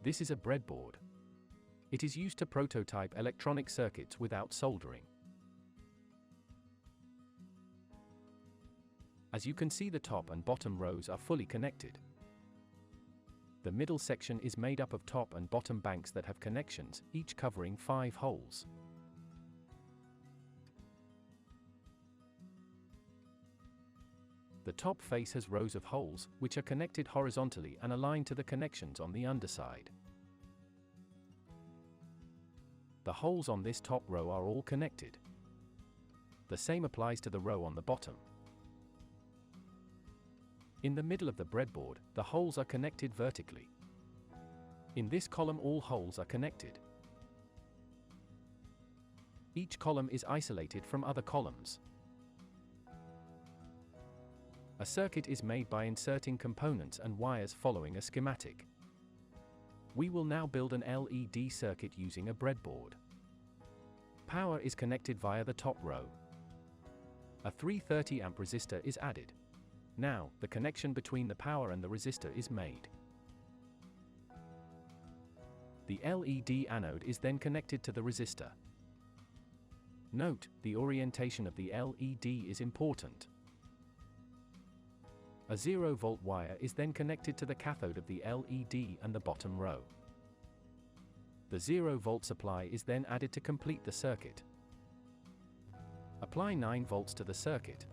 This is a breadboard. It is used to prototype electronic circuits without soldering. As you can see, the top and bottom rows are fully connected. The middle section is made up of top and bottom banks that have connections, each covering 5 holes. The top face has rows of holes, which are connected horizontally and aligned to the connections on the underside. The holes on this top row are all connected. The same applies to the row on the bottom. In the middle of the breadboard, the holes are connected vertically. In this column, all holes are connected. Each column is isolated from other columns. A circuit is made by inserting components and wires following a schematic. We will now build an LED circuit using a breadboard. Power is connected via the top row. A 330 amp resistor is added. Now, the connection between the power and the resistor is made. The LED anode is then connected to the resistor. Note, the orientation of the LED is important. A 0-volt wire is then connected to the cathode of the LED and the bottom row. The 0-volt supply is then added to complete the circuit. Apply 9 volts to the circuit.